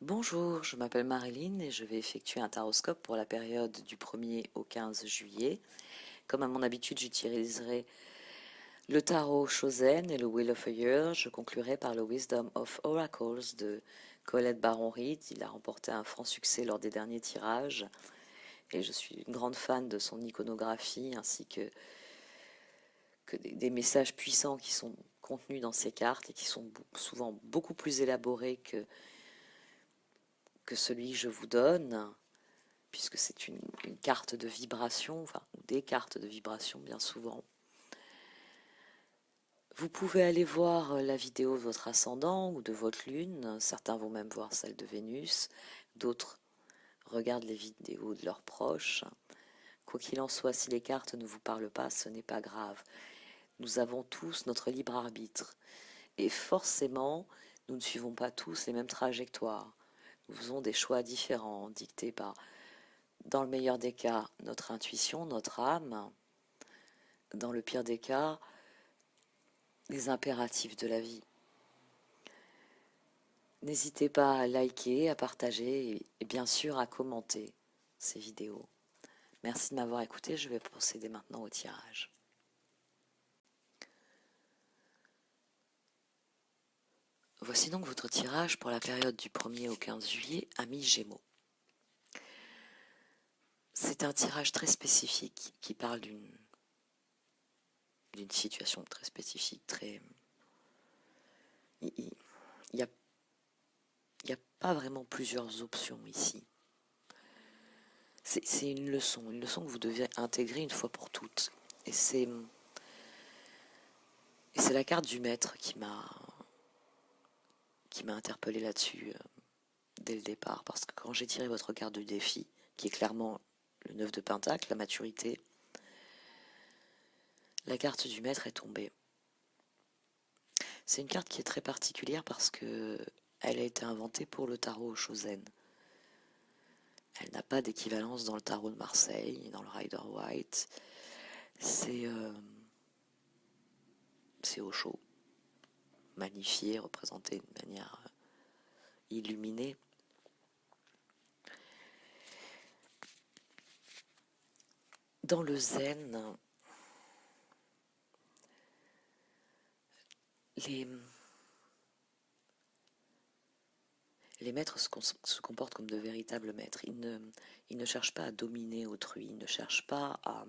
Bonjour, je m'appelle Marilyn et je vais effectuer un taroscope pour la période du 1er au 15 juillet. Comme à mon habitude, j'utiliserai le tarot Chosen et le Wheel of a Year. Je conclurai par le Wisdom of Oracles de Colette Baron-Reid. Il a remporté un franc succès lors des derniers tirages et je suis une grande fan de son iconographie ainsi que des messages puissants qui sont contenus dans ces cartes et qui sont souvent beaucoup plus élaborés que celui que je vous donne, puisque c'est une carte de vibration, enfin des cartes de vibration bien souvent. Vous pouvez aller voir la vidéo de votre ascendant ou de votre lune, certains vont même voir celle de Vénus, d'autres regardent les vidéos de leurs proches. Quoi qu'il en soit, si les cartes ne vous parlent pas, ce n'est pas grave. Nous avons tous notre libre arbitre. Et forcément, nous ne suivons pas tous les mêmes trajectoires. Nous faisons des choix différents, dictés par, dans le meilleur des cas, notre intuition, notre âme. Dans le pire des cas, les impératifs de la vie. N'hésitez pas à liker, à partager et bien sûr à commenter ces vidéos. Merci de m'avoir écouté, je vais procéder maintenant au tirage. Voici donc votre tirage pour la période du 1er au 15 juillet, amis Gémeaux. C'est un tirage très spécifique qui parle d'une situation très spécifique, très... Il n'y a, a pas vraiment plusieurs options ici. C'est une leçon que vous devez intégrer une fois pour toutes. Et c'est la carte du maître qui m'a interpellé là-dessus dès le départ. Parce que quand j'ai tiré votre carte du défi, qui est clairement le 9 de Pentacle, la maturité, la carte du maître est tombée. C'est une carte qui est très particulière parce que elle a été inventée pour le tarot Chosen. Elle n'a pas d'équivalence dans le tarot de Marseille, dans le Rider-Waite. C'est Osho, magnifié, représenté de manière illuminée. Dans le zen, les maîtres se comportent comme de véritables maîtres. Ils ne cherchent pas à dominer autrui, ils ne cherchent pas à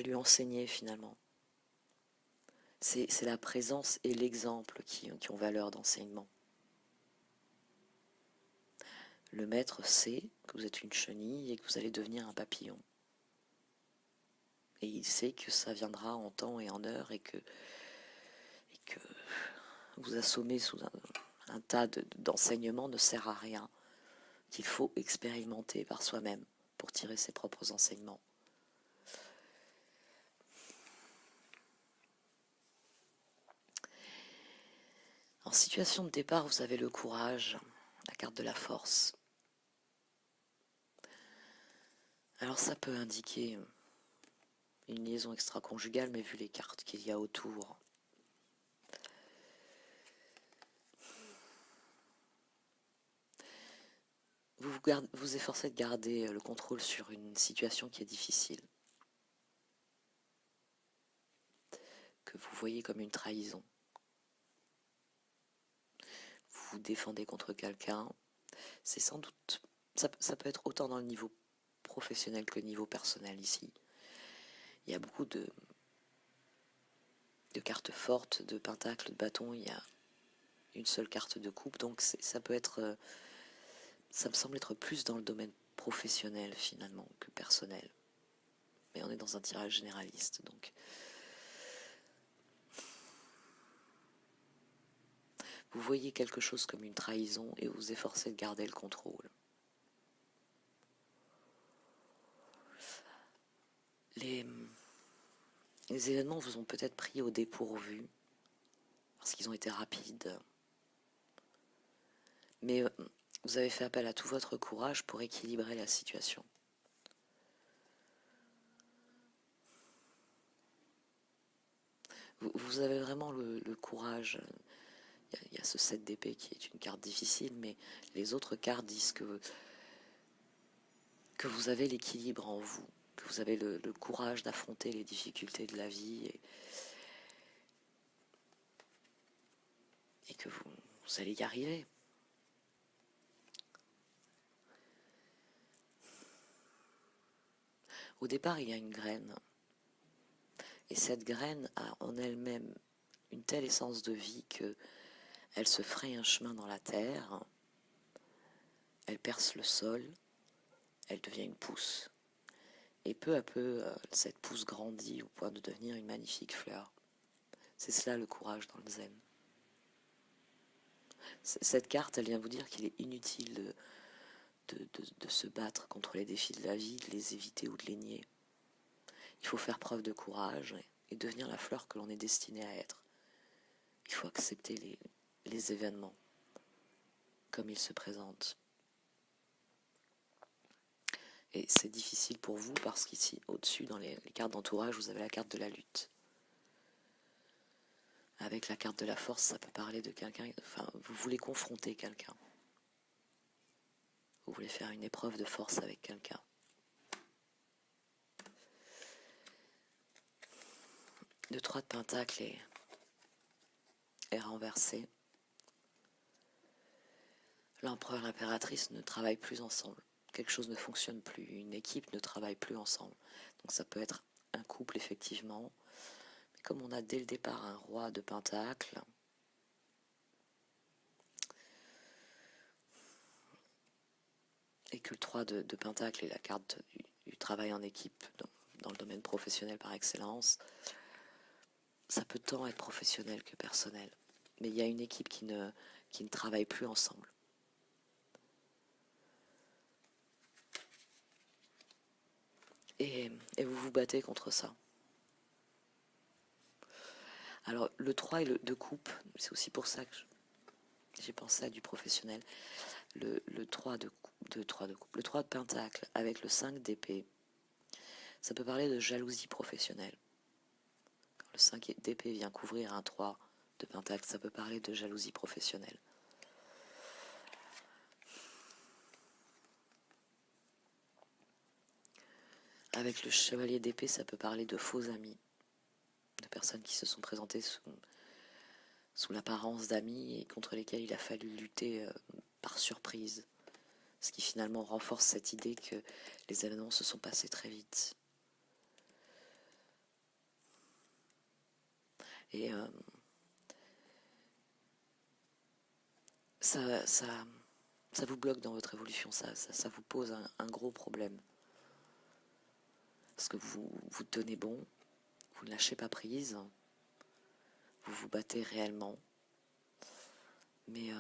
lui enseigner finalement. C'est la présence et l'exemple qui ont valeur d'enseignement. Le maître sait que vous êtes une chenille et que vous allez devenir un papillon. Et il sait que ça viendra en temps et en heure et que vous assommer sous un tas d'enseignements ne sert à rien, qu'il faut expérimenter par soi-même pour tirer ses propres enseignements. En situation de départ, vous avez le courage, la carte de la force. Alors ça peut indiquer une liaison extra-conjugale, mais vu les cartes qu'il y a autour, vous efforcez de garder le contrôle sur une situation qui est difficile, que vous voyez comme une trahison. Vous vous défendez contre quelqu'un, c'est sans doute... Ça peut être autant dans le niveau professionnel que le niveau personnel ici. Il y a beaucoup de cartes fortes, de pentacles, de bâtons, il y a une seule carte de coupe, donc ça peut être... ça me semble être plus dans le domaine professionnel finalement que personnel. Mais on est dans un tirage généraliste, donc... Vous voyez quelque chose comme une trahison et vous efforcez de garder le contrôle. Les événements vous ont peut-être pris au dépourvu, parce qu'ils ont été rapides. Mais vous avez fait appel à tout votre courage pour équilibrer la situation. Vous avez vraiment le courage. Il y a ce 7 d'épée qui est une carte difficile, mais les autres cartes disent que vous avez l'équilibre en vous, que vous avez le courage d'affronter les difficultés de la vie et que vous allez y arriver. Au départ, il y a une graine. Et cette graine a en elle-même une telle essence de vie qu'elle se fraye un chemin dans la terre, elle perce le sol, elle devient une pousse. Et peu à peu, cette pousse grandit au point de devenir une magnifique fleur. C'est cela le courage dans le zen. Cette carte, elle vient vous dire qu'il est inutile de se battre contre les défis de la vie, de les éviter ou de les nier. Il faut faire preuve de courage et devenir la fleur que l'on est destiné à être. Il faut accepter les événements comme ils se présentent. Et c'est difficile pour vous parce qu'ici, au-dessus, dans les cartes d'entourage, vous avez la carte de la lutte. Avec la carte de la force, ça peut parler de quelqu'un, enfin, vous voulez confronter quelqu'un. Vous voulez faire une épreuve de force avec quelqu'un. Le 3 de Pentacle est renversé. L'empereur et l'impératrice ne travaillent plus ensemble. Quelque chose ne fonctionne plus. Une équipe ne travaille plus ensemble. Donc ça peut être un couple, effectivement. Mais comme on a dès le départ un roi de Pentacle, et que le 3 de Pentacle est la carte du travail en équipe dans le domaine professionnel par excellence, ça peut tant être professionnel que personnel. Mais il y a une équipe qui ne travaille plus ensemble. Et vous vous battez contre ça. Alors, le 3 et le 2 coupe, c'est aussi pour ça que j'ai pensé à du professionnel. Le 3 de coupe, le 3 de Pentacle avec le 5 d'épée, ça peut parler de jalousie professionnelle. Quand le 5 d'épée vient couvrir un 3 de Pentacle, ça peut parler de jalousie professionnelle. Avec le chevalier d'épée, ça peut parler de faux amis, de personnes qui se sont présentées sous l'apparence d'amis et contre lesquels il a fallu lutter par surprise. Ce qui finalement renforce cette idée que les événements se sont passés très vite. Et ça vous bloque dans votre évolution, ça vous pose un gros problème. Parce que vous tenez bon, vous ne lâchez pas prise, vous vous battez réellement, mais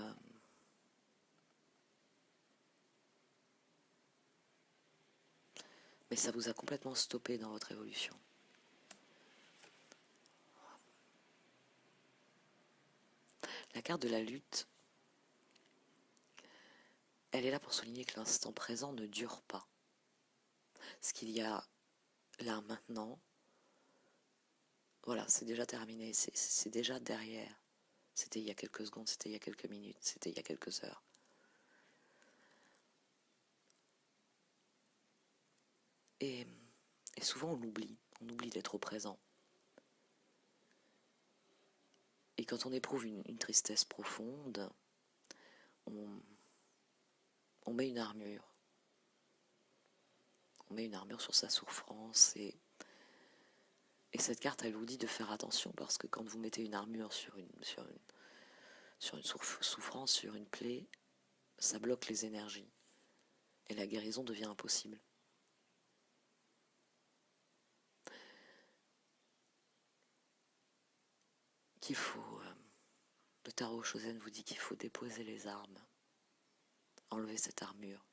ça vous a complètement stoppé dans votre évolution. La carte de la lutte, elle est là pour souligner que l'instant présent ne dure pas. Ce qu'il y a là maintenant, voilà, c'est déjà terminé, c'est déjà derrière. C'était il y a quelques secondes, c'était il y a quelques minutes, c'était il y a quelques heures. Et souvent on oublie d'être au présent. Et quand on éprouve une tristesse profonde, on met une armure. On met une armure sur sa souffrance et cette carte, elle vous dit de faire attention parce que quand vous mettez une armure sur une souffrance, sur une plaie, ça bloque les énergies et la guérison devient impossible. Le tarot Shozen vous dit qu'il faut déposer les armes, enlever cette armure,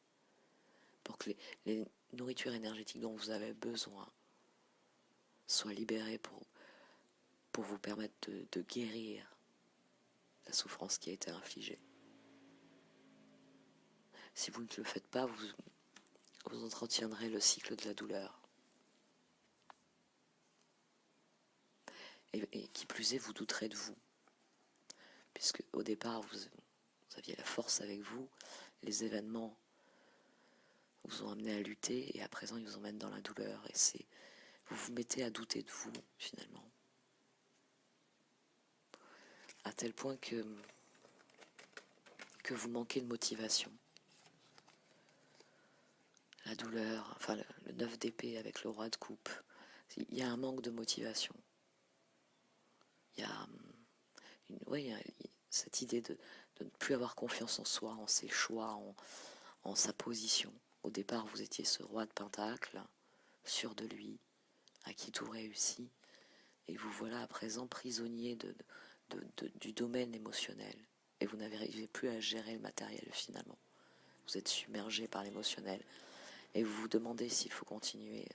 pour que les nourritures énergétiques dont vous avez besoin soient libérées pour vous permettre de guérir la souffrance qui a été infligée. Si vous ne le faites pas, vous entretiendrez le cycle de la douleur. Et qui plus est, vous douterez de vous. Puisque au départ, vous aviez la force avec vous, les événements vous ont amené à lutter, et à présent, ils vous emmènent dans la douleur. Et vous vous mettez à douter de vous, finalement. À tel point que vous manquez de motivation. La douleur, enfin le 9 d'épée avec le roi de coupe, il y a un manque de motivation. Il y a, il y a cette idée de ne plus avoir confiance en soi, en ses choix, en sa position. Au départ, vous étiez ce roi de pentacle, sûr de lui, à qui tout réussit, et vous voilà à présent prisonnier du domaine émotionnel, et vous n'arrivez plus à gérer le matériel finalement. Vous êtes submergé par l'émotionnel, et vous vous demandez s'il faut continuer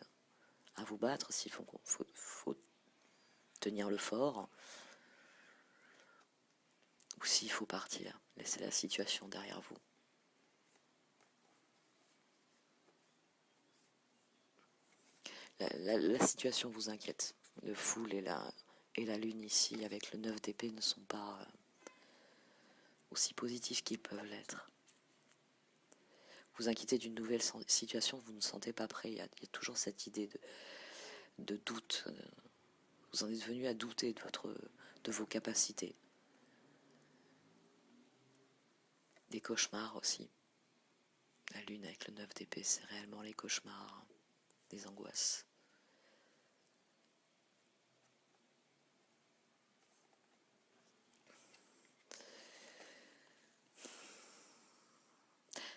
à vous battre, s'il faut tenir le fort, ou s'il faut partir, laisser la situation derrière vous. La situation vous inquiète. Le foule et la lune ici, avec le 9 d'épée, ne sont pas aussi positifs qu'ils peuvent l'être. Vous inquiétez d'une nouvelle situation, vous ne sentez pas prêt. Il y a toujours cette idée de doute. Vous en êtes venu à douter de vos capacités. Des cauchemars aussi. La lune avec le 9 d'épée, c'est réellement les cauchemars, des angoisses.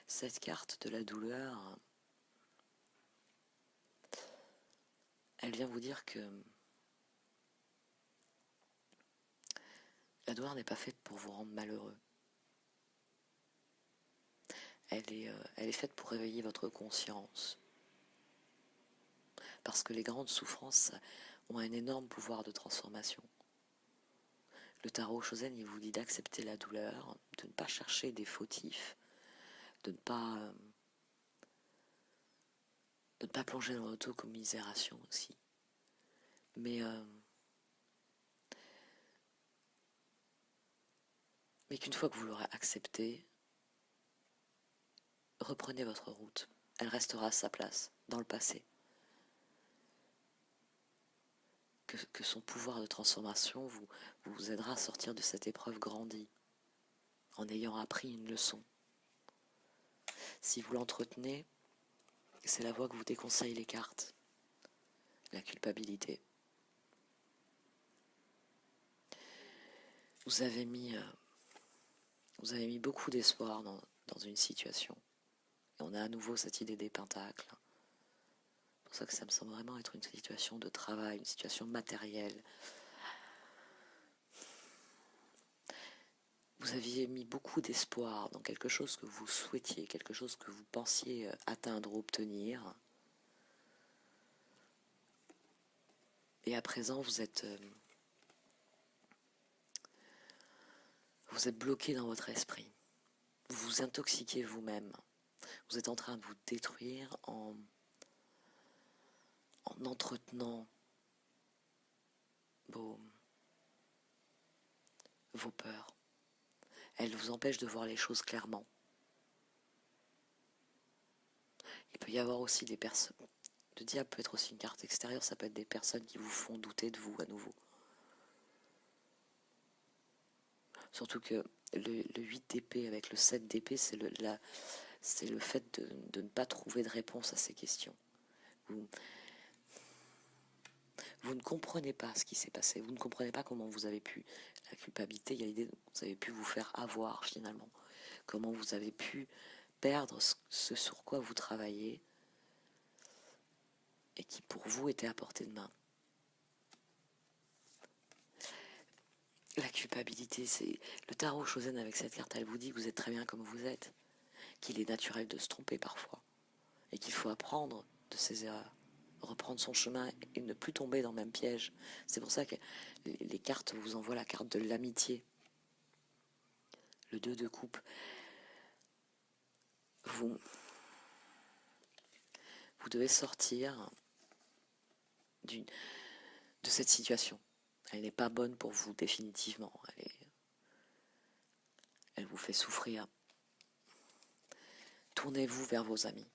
Cette carte de la douleur, elle vient vous dire que la douleur n'est pas faite pour vous rendre malheureux. Elle est faite pour réveiller votre conscience. Parce que les grandes souffrances ont un énorme pouvoir de transformation. Le tarot Shozen, il vous dit d'accepter la douleur, de ne pas chercher des fautifs, de ne pas plonger dans l'autocommisération aussi. Mais qu'une fois que vous l'aurez accepté, reprenez votre route. Elle restera à sa place, dans le passé. Que son pouvoir de transformation vous aidera à sortir de cette épreuve grandie, en ayant appris une leçon. Si vous l'entretenez, c'est la voie que vous déconseillent les cartes. La culpabilité. Vous avez mis beaucoup d'espoir dans une situation. Et on a à nouveau cette idée des pentacles. C'est pour ça que ça me semble vraiment être une situation de travail, une situation matérielle. Vous aviez mis beaucoup d'espoir dans quelque chose que vous souhaitiez, quelque chose que vous pensiez atteindre ou obtenir. Et à présent, vous êtes bloqué dans votre esprit. Vous vous intoxiquez vous-même. Vous êtes en train de vous détruire en entretenant vos peurs. Elles vous empêchent de voir les choses clairement. Il peut y avoir aussi des personnes. Le diable peut être aussi une carte extérieure, ça peut être des personnes qui vous font douter de vous à nouveau. Surtout que le 8 d'épée avec le 7 d'épée, c'est le fait de ne pas trouver de réponse à ces questions. Vous ne comprenez pas ce qui s'est passé. Vous ne comprenez pas comment vous avez pu... La culpabilité, il y a l'idée que vous avez pu vous faire avoir finalement. Comment vous avez pu perdre ce sur quoi vous travaillez et qui pour vous était à portée de main. La culpabilité, c'est... Le tarot Shozen avec cette carte, elle vous dit que vous êtes très bien comme vous êtes, qu'il est naturel de se tromper parfois et qu'il faut apprendre de ses erreurs, reprendre son chemin et ne plus tomber dans le même piège. C'est pour ça que les cartes vous envoient la carte de l'amitié. Le 2 de coupe. Vous devez sortir de cette situation. Elle n'est pas bonne pour vous définitivement. Elle vous fait souffrir. Tournez-vous vers vos amis.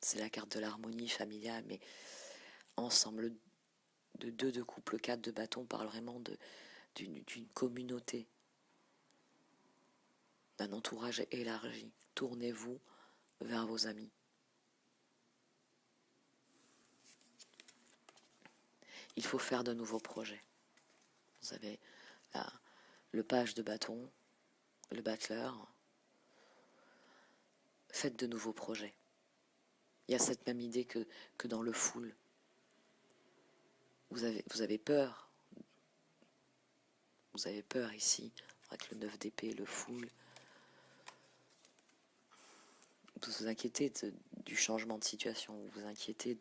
C'est la carte de l'harmonie familiale, mais ensemble de 2 de couple, 4 de bâton parle vraiment d'une communauté, d'un entourage élargi. Tournez-vous vers vos amis. Il faut faire de nouveaux projets. Vous avez là, le page de bâton, le battleur. Faites de nouveaux projets. Il y a cette même idée que dans le full. Vous avez peur. Vous avez peur ici, avec le 9 d'épée, le full. Vous vous inquiétez du changement de situation. Vous vous inquiétez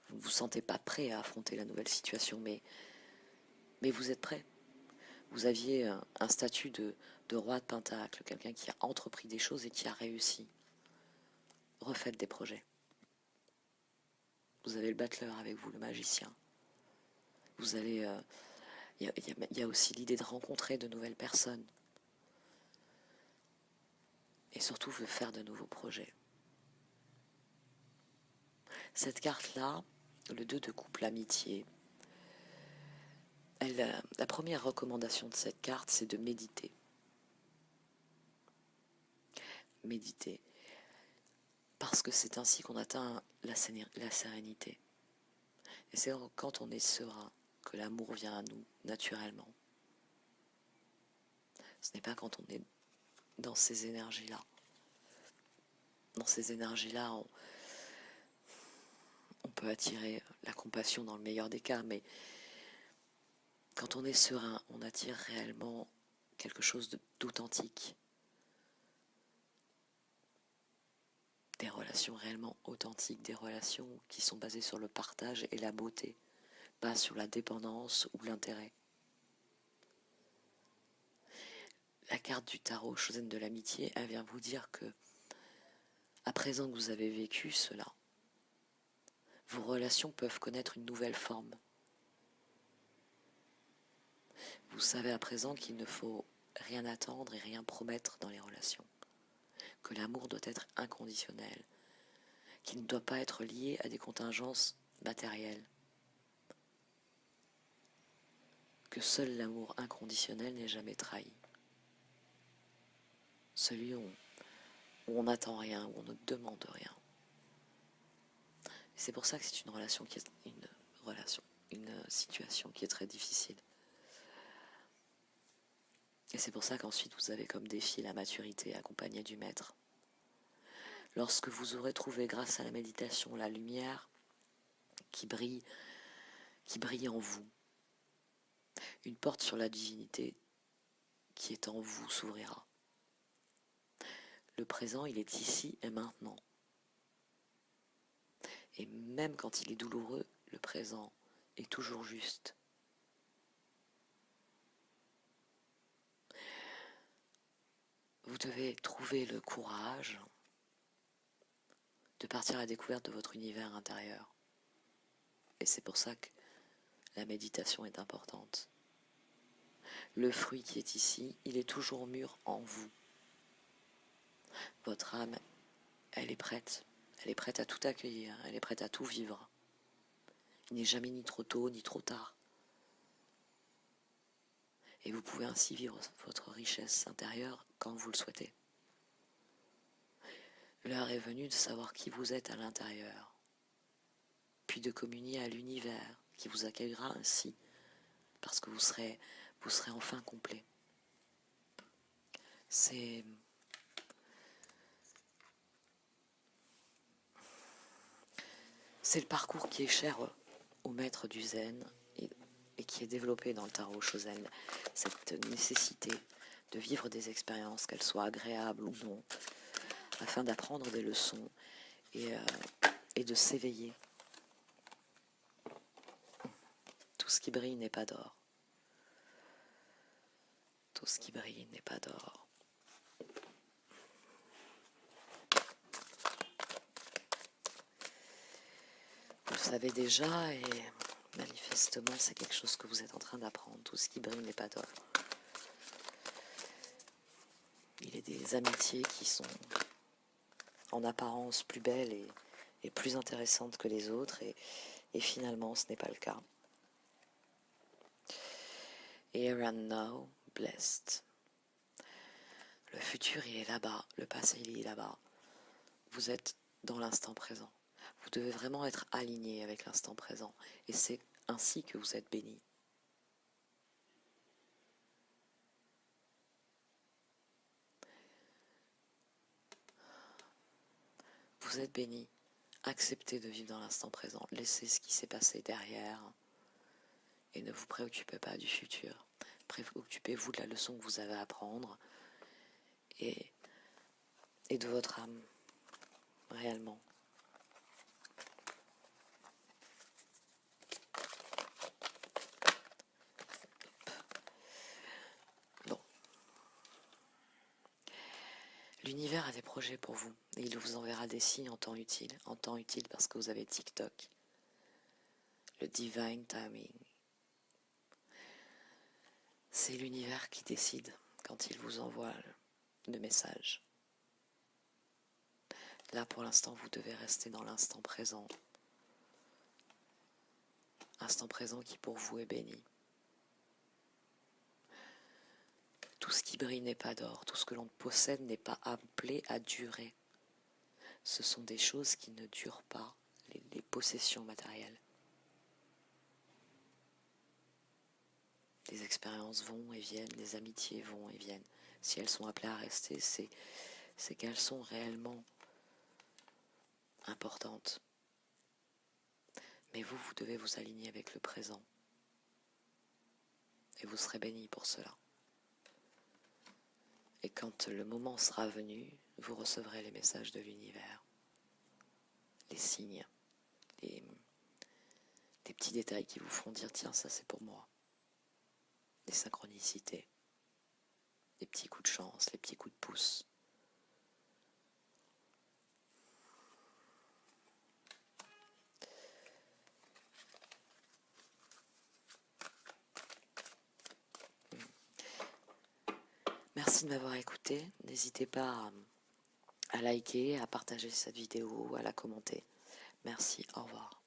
vous ne vous sentez pas prêt à affronter la nouvelle situation, mais vous êtes prêt. Vous aviez un statut de roi de pentacle, quelqu'un qui a entrepris des choses et qui a réussi. Refaites des projets. Vous avez le battleur avec vous, le magicien. Vous allez... Il y a aussi l'idée de rencontrer de nouvelles personnes. Et surtout, de faire de nouveaux projets. Cette carte-là, le 2 de couple amitié, la première recommandation de cette carte, c'est de méditer. Méditer. Parce que c'est ainsi qu'on atteint la sérénité. Et c'est quand on est serein que l'amour vient à nous naturellement. Ce n'est pas quand on est dans ces énergies-là. Dans ces énergies-là, on peut attirer la compassion dans le meilleur des cas, mais quand on est serein, on attire réellement quelque chose d'authentique. Des relations réellement authentiques, des relations qui sont basées sur le partage et la beauté, pas sur la dépendance ou l'intérêt. La carte du tarot, Chosen de l'amitié, elle vient vous dire que, à présent que vous avez vécu cela, vos relations peuvent connaître une nouvelle forme. Vous savez à présent qu'il ne faut rien attendre et rien promettre dans les relations, que l'amour doit être inconditionnel, qu'il ne doit pas être lié à des contingences matérielles, que seul l'amour inconditionnel n'est jamais trahi. Celui où on n'attend rien, où on ne demande rien. Et c'est pour ça que c'est une situation qui est très difficile. Et c'est pour ça qu'ensuite vous avez comme défi la maturité accompagnée du maître. Lorsque vous aurez trouvé grâce à la méditation la lumière qui brille en vous, une porte sur la divinité qui est en vous s'ouvrira. Le présent, il est ici et maintenant. Et même quand il est douloureux, le présent est toujours juste. Vous devez trouver le courage de partir à la découverte de votre univers intérieur. Et c'est pour ça que la méditation est importante. Le fruit qui est ici, il est toujours mûr en vous. Votre âme, elle est prête. Elle est prête à tout accueillir, elle est prête à tout vivre. Il n'est jamais ni trop tôt, ni trop tard. Et vous pouvez ainsi vivre votre richesse intérieure quand vous le souhaitez. L'heure est venue de savoir qui vous êtes à l'intérieur, puis de communier à l'univers qui vous accueillera ainsi, parce que vous serez enfin complet. C'est le parcours qui est cher au maître du zen et qui est développé dans le tarot Chosen, cette nécessité de vivre des expériences, qu'elles soient agréables ou non, afin d'apprendre des leçons et de s'éveiller. Tout ce qui brille n'est pas d'or. Tout ce qui brille n'est pas d'or. Vous le savez déjà et manifestez manifestement, c'est quelque chose que vous êtes en train d'apprendre. Tout ce qui brille n'est pas d'or. Il est des amitiés qui sont en apparence plus belles et plus intéressantes que les autres, et finalement, ce n'est pas le cas. Here and now, blessed. Le futur, il est là-bas. Le passé, il est là-bas. Vous êtes dans l'instant présent. Vous devez vraiment être aligné avec l'instant présent. Et c'est ainsi que vous êtes béni. Vous êtes béni. Acceptez de vivre dans l'instant présent. Laissez ce qui s'est passé derrière. Et ne vous préoccupez pas du futur. Préoccupez-vous de la leçon que vous avez à apprendre. Et de votre âme. Réellement. L'univers a des projets pour vous et il vous enverra des signes en temps utile. En temps utile parce que vous avez TikTok. Le divine timing. C'est l'univers qui décide quand il vous envoie le message. Là, pour l'instant, vous devez rester dans l'instant présent. Instant présent qui pour vous est béni. Tout ce qui brille n'est pas d'or. Tout ce que l'on possède n'est pas appelé à durer. Ce sont des choses qui ne durent pas, les possessions matérielles. Les expériences vont et viennent, les amitiés vont et viennent. Si elles sont appelées à rester, c'est qu'elles sont réellement importantes. Mais vous devez vous aligner avec le présent. Et vous serez béni pour cela. Et quand le moment sera venu, vous recevrez les messages de l'univers, les signes, les petits détails qui vous feront dire « Tiens, ça c'est pour moi ». Des synchronicités, des petits coups de chance, les petits coups de pouce. Merci de m'avoir écouté. N'hésitez pas à liker, à partager cette vidéo, à la commenter. Merci, au revoir.